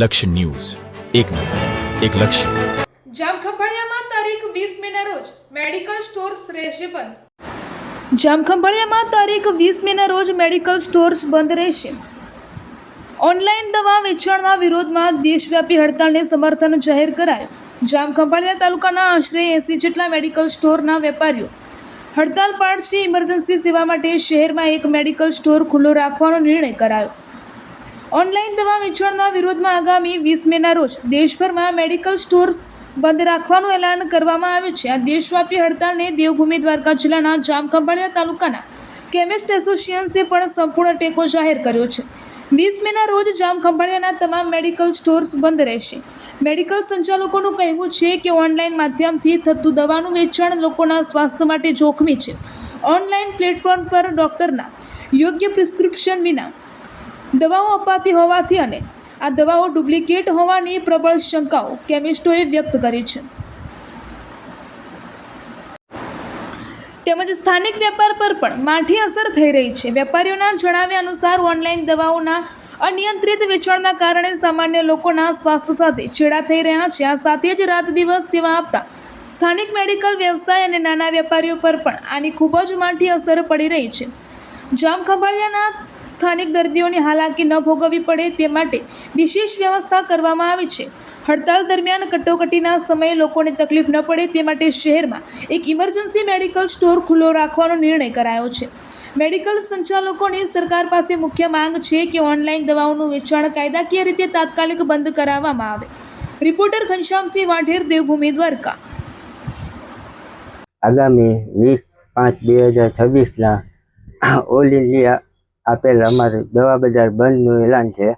લક્ષ્ય ન્યૂઝ, એક નજર, એક લક્ષ્ય. જામખંભાળિયામાં તારીખ 20 મેના રોજ મેડિકલ સ્ટોર્સ રહેશે બંધ. જામખંભાળિયામાં તારીખ 20 મેના રોજ મેડિકલ સ્ટોર્સ બંધ રહેશે. ઓનલાઈન દવા વેચાણના વિરોધમાં દેશવ્યાપી હડતાલને સમર્થન જાહેર કરાયું. જામખંભાળિયા તાલુકાના આશરે 80 જેટલા મેડિકલ સ્ટોરના વેપારીઓ હડતાલ પાડશે. ઇમરજન્સી સેવા માટે શહેરમાં એક મેડિકલ સ્ટોર ખુલ્લો રાખવાનો નિર્ણય કરાયો. ઓનલાઈન દવા વેચાણના વિરોધમાં આગામી 20 મેના રોજ દેશભરમાં મેડિકલ સ્ટોર્સ બંધ રાખવાનું એલાન કરવામાં આવ્યું છે. આ દેશવ્યાપી હડતાલને દેવભૂમિ દ્વારકા જિલ્લાના જામખંભાળિયા તાલુકાના કેમિસ્ટ એસોસિએશને પણ સંપૂર્ણ ટેકો જાહેર કર્યો છે. 20 મેના રોજ જામખંભાળિયાના તમામ મેડિકલ સ્ટોર્સ બંધ રહેશે. મેડિકલ સંચાલકોનું કહેવું છે કે ઓનલાઈન માધ્યમથી થતું દવાનું વેચાણ લોકોના સ્વાસ્થ્ય માટે જોખમી છે. ઓનલાઈન પ્લેટફોર્મ પર ડૉક્ટરના યોગ્ય પ્રિસ્ક્રિપ્શન વિના દવાઓ અપાતી હોવાથી અને આ દવાઓ ડુપ્લિકેટ હોવાની પ્રબળ શંકાઓ કેમિસ્ટોએ વ્યક્ત કરી છે. તેમજ સ્થાનિક વેપાર પર પણ માઠી અસર થઈ રહી છે. વેપારીઓના જણાવ્યા અનુસાર ઓનલાઈન દવાઓના અનિયંત્રિત વેચાણના કારણે સામાન્ય લોકોના સ્વાસ્થ્ય સાથે ચેડા થઈ રહ્યા છે. આ સાથે જ રાત દિવસ સેવા આપતા સ્થાનિક મેડિકલ વ્યવસાય અને નાના વેપારીઓ પર પણ આની ખૂબ જ માઠી અસર પડી રહી છે. જામખંભાળિયાના સ્થાનિક દર્દીઓની હાલાકી ન ભોગવવી પડે તે માટે વિશેષ વ્યવસ્થા કરવામાં આવી છે. હડતાલ દરમિયાન કટોકટીના સમયે લોકોને તકલીફ ન પડે તે માટે શહેરમાં એક ઇમરજન્સી મેડિકલ સ્ટોર ખુલ્લો રાખવાનો નિર્ણય કરાયો છે. મેડિકલ સંચાલકોની સરકાર પાસે મુખ્ય માંગ છે કે ઓનલાઈન દવાઓનું વેચાણ કાયદાકીય રીતે તાત્કાલિક બંધ કરાવવામાં આવે. રિપોર્ટર ઘનશ્યામસિંહ વાઢેર, દેવભૂમિ દ્વારકા. આગામી 20/5/2026 ઓલ ઇન્ડિયા આપેલ અમારે દવા બજાર બંધનું એલાન છે.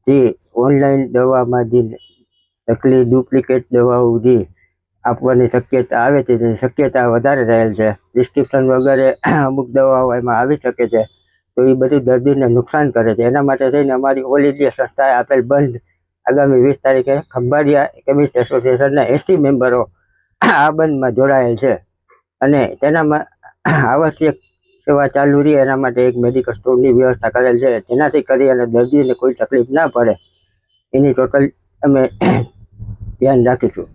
જે ઓનલાઈન દવામાં જે નકલી ડુપ્લિકેટ દવાઓ જે આપવાની શક્યતા આવે છે તેની શક્યતા વધારે રહેલ છે. પ્રિસ્ક્રિપ્શન વગેરે અમુક દવાઓ એમાં આવી શકે છે, તો એ બધું દર્દીને નુકસાન કરે છે. એના માટે થઈને અમારી ઓલ ઇન્ડિયા સંસ્થાએ આપેલ બંધ આગામી 20 તારીખે ખંભાળિયા કેમિસ્ટ એસોસિએશનના 80 મેમ્બરો આ બંધમાં જોડાયેલ છે અને તેનામાં આવશ્યક સેવા ચાલુ રહી એના માટે એક મેડિકલ સ્ટોરની વ્યવસ્થા કરેલ છે, જેનાથી કરી અને દર્દીને કોઈ તકલીફ ના પડે એની ટોટલ અમે ધ્યાન રાખીશું.